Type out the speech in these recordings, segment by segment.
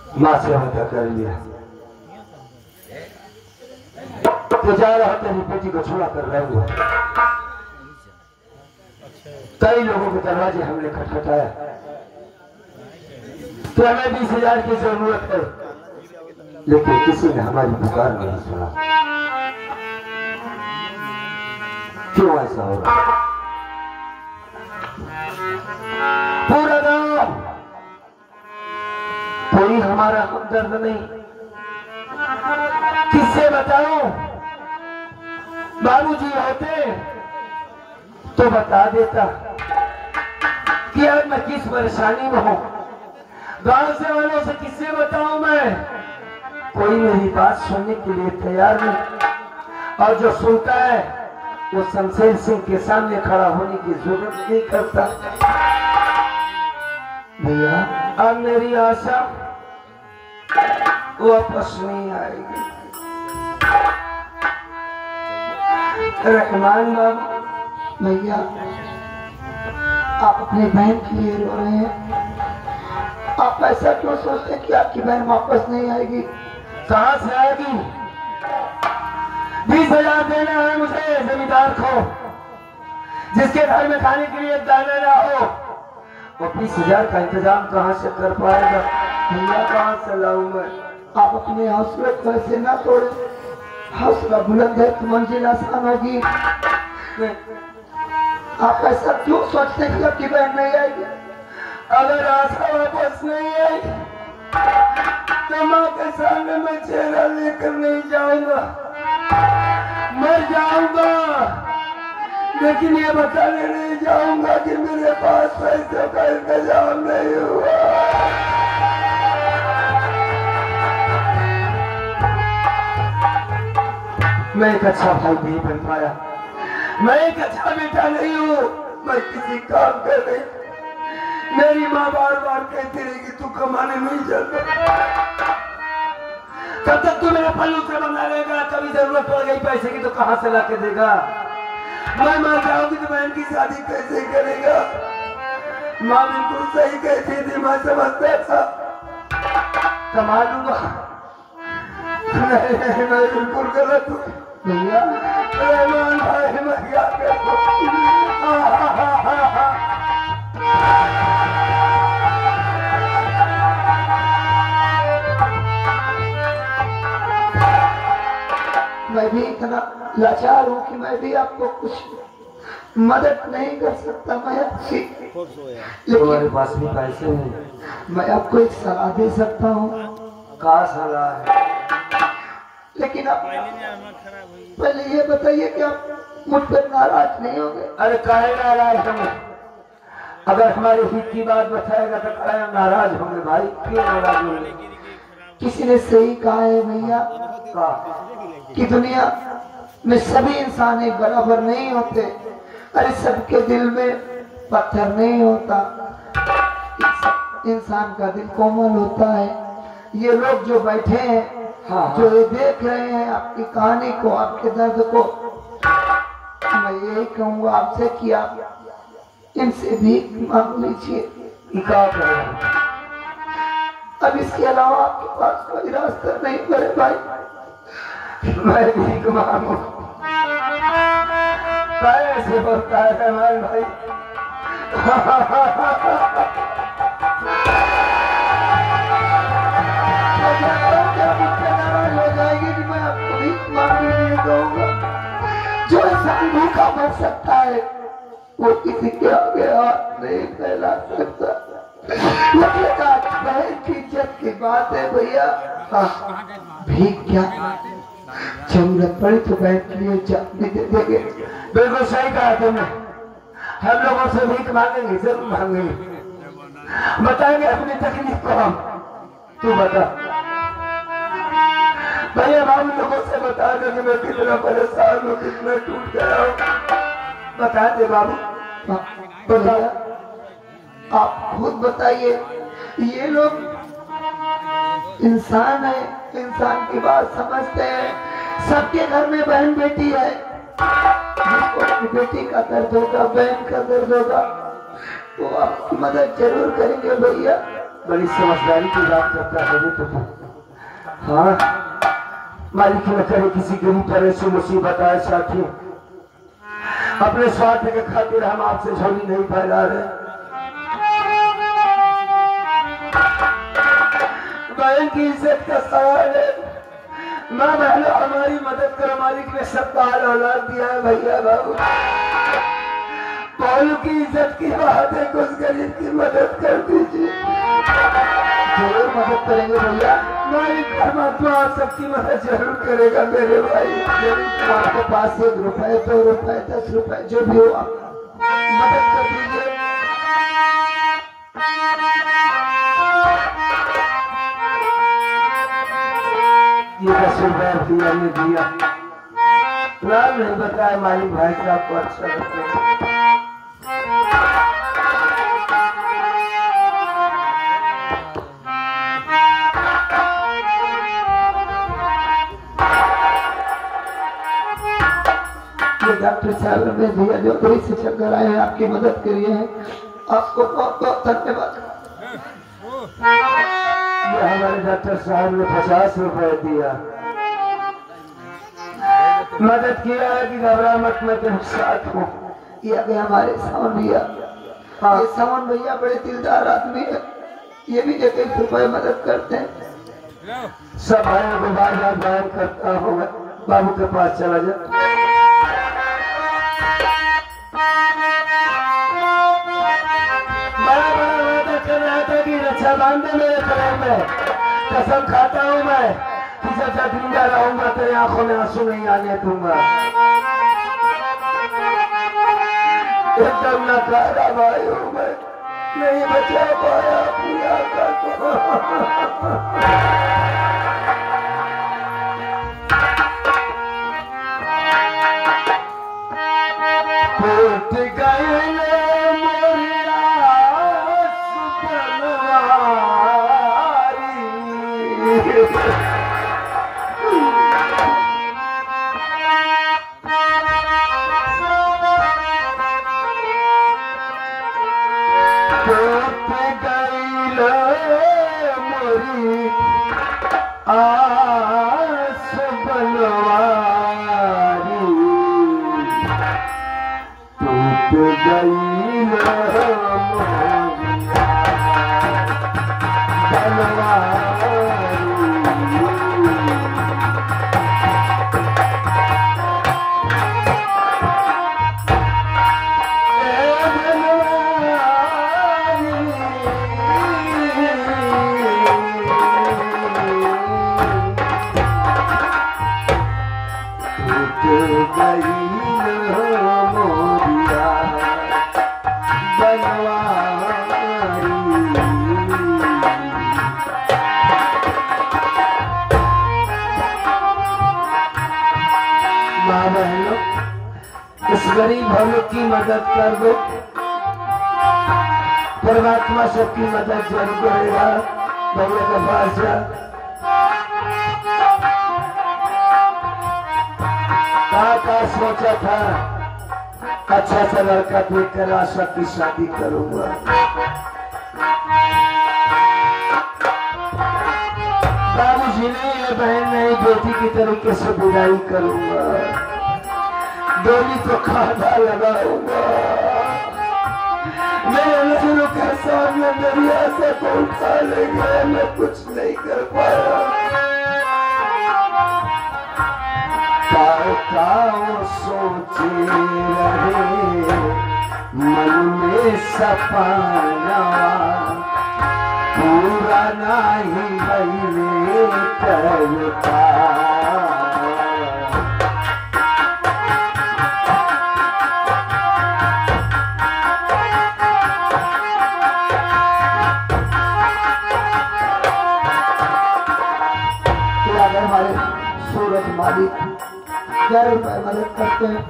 माँ से वादा कर लिया तो जा रहा तेरी बेटी को छुड़ा कर रहूंगा। कई लोगों के दरवाजे हमने खटखटाया तो हमें 20,000 की जरूरत है, लेकिन किसी ने हमारी पुकार नहीं सुना। क्यों ऐसा हो रहा? पूरा गांव कोई हमारा हमदर्द नहीं। किससे बताऊं? बाबूजी होते तो बता देता कि आज मैं किस परेशानी में हूं। गांव से वालों से किससे बताऊं मैं? कोई मेरी बात सुनने के लिए तैयार नहीं, और जो सुनता है वो शमशेर सिंह के सामने खड़ा होने की जरूरत नहीं करता। भैया अब मेरी आशा वापस नहीं आएगी। रहमान बाबू, भैया आप अपने बहन के लिए रो रहे हैं। आप ऐसा क्यों सोचते हैं कि आपकी बहन वापस नहीं आएगी? कहां से आएगी? 20,000 देना है मुझे जमींदार को, जिसके घर में खाने के लिए दाना ना हो। वो 20,000 का इंतजाम कहां से कर पाएगा? भैया कहां से लाऊं मैं? आप अपने हौसले को ऐसे ना तोड़े। हौसला बुलंद है तो मंजिल आसान होगी। आप ऐसा क्यों सोचते हैं कि आपकी बहन नहीं आएगी? अगर आशा वापस नहीं आई तो माँ के सामने मैं चेहरा लेकर नहीं जाऊंगा, मर जाऊंगा, लेकिन ये बताने नहीं जाऊंगा कि मेरे पास पैसे का इंतजाम नहीं हुआ। मैं एक अच्छा भाई नहीं बन पाया, मैं एक अच्छा बेटा नहीं हूँ, मैं किसी काम का नहीं। मेरी माँ बार बार कहती रही कि तू कमाने नहीं जाता, कब तक तू मेरे पल्लू से बना लेगा? कभी जरूरत पड़ गई पैसे की तो कहां से ला के देगा? मैं मर जाऊंगी तो बहन की शादी कैसे करेगा? माँ बिल्कुल सही कहती थी, मैं समझता था कमा लूंगा। नहीं, मैं बिल्कुल गलत हूँ भैया रहमान भाई, मैं क्या करूं? मैं भी इतना लाचार हूँ कि मैं भी आपको कुछ मदद नहीं कर सकता। मैं अच्छी तुम्हारे पास भी पैसे नहीं? मैं आपको एक सलाह दे सकता हूँ। कहा सलाह है? लेकिन आप पहले ये बताइए कि आप मुझ पर नाराज नहीं होंगे? अरे काहे नाराज होंगे? अगर हमारे हित की बात बताएगा तो काहे नाराज होंगे भाई? क्यों नाराज होंगे? किसी ने सही कहा है भैया कि दुनिया में सभी इंसान एक बराबर नहीं होते। अरे सबके दिल में पत्थर नहीं होता, इंसान का दिल कोमल होता है। ये लोग जो बैठे हैं, जो ये देख रहे हैं आपकी कहानी को, आपके दर्द को, मैं यही कहूँगा आपसे कि आप इनसे भीख मांग लीजिए। अब इसके अलावा आपके पास कोई रास्ता नहीं मेरे भाई। मैं भीख मांगू? कैसे होता है रहमान भाई? हो जाएगी कि मैं आपको भीख मांगने नहीं दूंगा। जो इंसान भूखा मर सकता है वो किसी के आगे हाथ नहीं फैला सकता। बहन की इज्जत की बात है भैया। भीख क्या, जरूरत पड़ी तो बहन के लिए जान भी दे देंगे। बिल्कुल सही कहा तुमने, हम लोगों से भीख मांगेंगे, जरूर मांगेंगे, बताएंगे अपनी तकलीफ को हम। तू बता भैया, हम लोगों से बता दो कि मैं कितना परेशान हूँ, कितना टूट गया हूँ। बता दे बाबू, बता। आप खुद बताइए, ये लोग इंसान है, इंसान की बात समझते हैं। सबके घर में बहन बेटी है, जिसको अपनी बेटी का दर्द होगा, बहन का दर्द होगा, वो आपकी मदद जरूर करेंगे भैया। बड़ी समझदारी की बात करता है तो हाँ मालिक न करे किसी गरीब पर ऐसी मुसीबत आए साथी अपने स्वार्थ के खातिर हम आपसे झोली नहीं फैला रहे। बहन की इज्जत का सवाल है। माँ बहनों हमारी मदद करो। मालिक ने सब बाल औलाद दिया है भैया बाबू। बालू की इज्जत की बात है, कुछ गरीब की मदद कर दीजिए। जरूर मदद करेंगे भैया। मालिक परमात्मा आप सबकी मदद जरूर करेगा मेरे भाई। आपके पास 1 रुपए 2 रुपए 10 रुपए जो भी हो आप मदद कर दीजिए। ये 10 रुपए भैया ने दिया। नाम नहीं बताया मालिक भाई का आपको अच्छा लगता है। डॉक्टर साहब ने भैया जो दिल्ली से चक्कर आए हैं आपकी मदद के लिए हैं, आपको बहुत बहुत धन्यवाद। ये हमारे डॉक्टर साहब ने 50 रुपए दिया। मदद किया है कि घबरा मत, मैं तेरे साथ हूँ। ये आगे हमारे सावन भैया। ये सावन भैया बड़े दिलदार आदमी है। ये भी 1 रुपए मदद करते हैं। सब भाइयों को बार बार बयान करता हूँ मैं। बाबू के पास चला जा। रक्षा बांधे मेरे कलम में। कसम खाता हूँ मैं कि जब तक जिंदा रहूंगा तेरे आंखों में आंसू नहीं आने दूंगा। एकदम नकारा भाई हूँ मैं, नहीं बचा पाया अपनी आका को। टूट गए गरीब भलों की मदद कर दो। परमात्मा सबकी मदद जरूर करेगा। भैया के पास जा। का सोचा था अच्छा सा लड़का देख कर आशा की शादी करूंगा। बाबूजी ने बहन नहीं बेटी की तरीके से विदाई करूंगा। डोली को खाधा लगाऊंगा। मेरे नजरों के सामने मेरी आशा को उठा लेंगे। मैं कुछ नहीं कर पाया। काओ सोचे रहे मन में सपना पूरा नहीं भइले करता। सूरज मालिक 11 रुपए मदद करते हैं।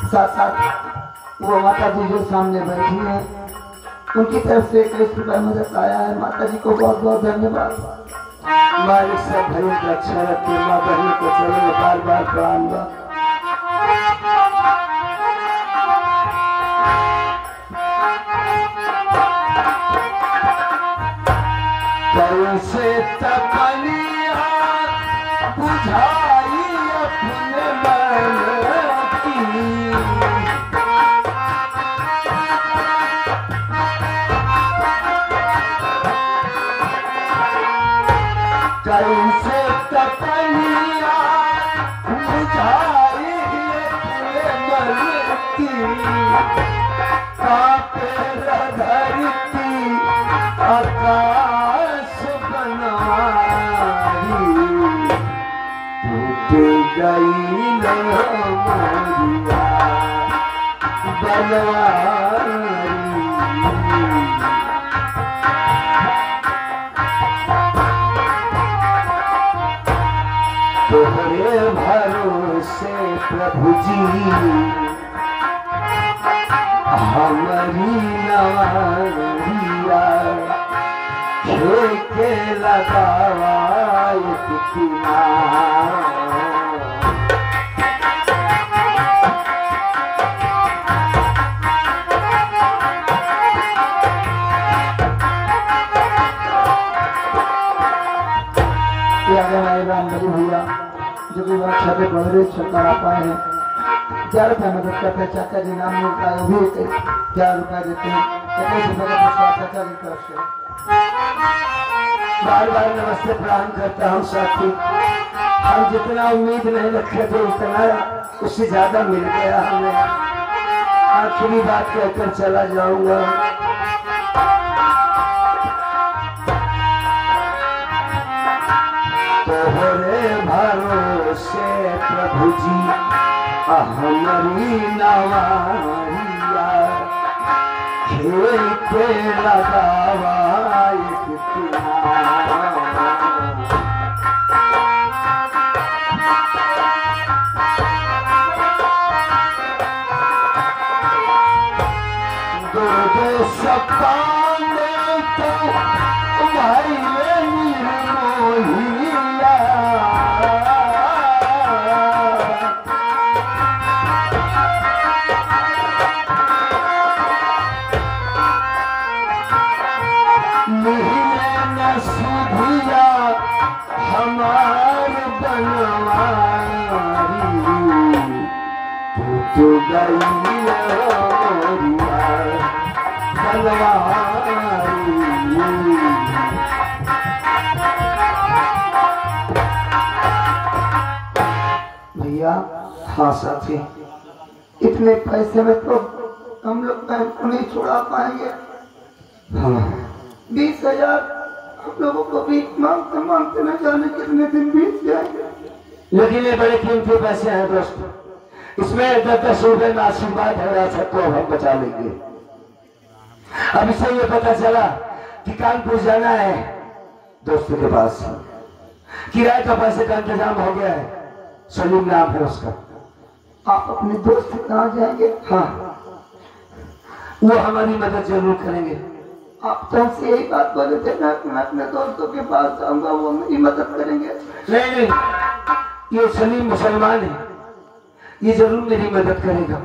साथ साथ वो माता जी जो सामने बैठी है उनकी तरफ से 21 रुपए मदद आया है। माता जी को बहुत बहुत धन्यवाद। मालिक सब भाइयों का अच्छा रखे। माँ बहनों को चलो बार बार प्रणाम। से तपनिया बुझाई अपने मन की। कैसे तपनिया बुझाई अपने मन की। कांपे धरती आकाश बनवारी, टूट गई न मोरिया बनवारी। तोहरे भरोसे प्रभु जी हमारी नवारिया, के लगावा कितना। हमारे राम बली भैया जो भी बात छठे बड़े छुटकारा पाए हैं, 1000 रुपया मदद करते हैं। चाचा जी नाम मिलता है, वो भी 1000 रुपया देते हैं। चाचा जी तरफ से बार बार नमस्ते प्रणाम करता हूँ साथी। हम जितना उम्मीद नहीं रखे थे उतना उससे ज्यादा मिल गया हमें। आखिरी बात कहकर चला जाऊंगा। तोहरे भरोसे प्रभु जी हमारी नवारिया, के लगावा कितना। दो सपाने तो भाई निर्मोहिया, सुधिया हमार बनवारी, तू गई बनवारी। भैया हाँ साथी, इतने पैसे में तो हम लोग बैंक को नहीं छुड़ा पाएंगे। हाँ 20,000 हम लोगों को भी मांगते मांगते न जाने कितने दिन बीत जाएंगे। लेकिन ये बड़े कीमती पैसे हैं दोस्त। इसमें 10-10 रुपए में आशीर्वाद है, ऐसा तो हम बचा लेंगे। अब इससे ये पता चला कि कानपुर जाना है दोस्त के पास, किराए का पैसे का इंतजाम हो गया है। सलीम नाम है उसका। आप अपने दोस्त से कहाँ जाएंगे? हाँ वो हमारी मदद जरूर करेंगे। आप तो हमसे यही बात बोले थे ना कि मैं अपने दोस्तों के पास जाऊंगा, वो मेरी मदद करेंगे। नहीं नहीं, ये सलीम मुसलमान है, ये जरूर मेरी मदद करेगा।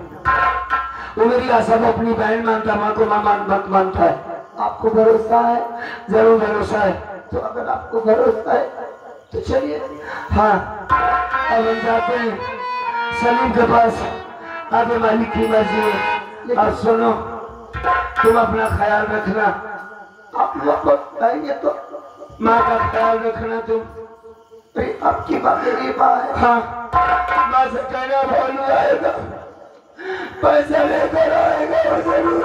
वो मेरी आशा को अपनी बहन मानता, माँ को माँ मानता है। आपको भरोसा है? जरूर भरोसा है। तो अगर आपको भरोसा है तो चलिए। हाँ अब हम जाते हैं सलीम के पास, आगे मालिक की मर्जी है। और सुनो, तुम अपना ख्याल रखना। आप लोग आएंगे तो माँ का ख्याल रखना तुम। आपकी बात मेरी माँ है। हाँ माँ से कहना भोलू आएगा, पैसा लेकर आएगा, जरूर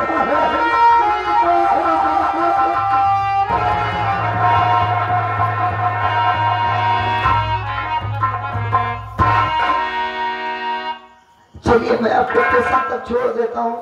चलिए मैं आपको स्टेशन तक छोड़ देता हूँ।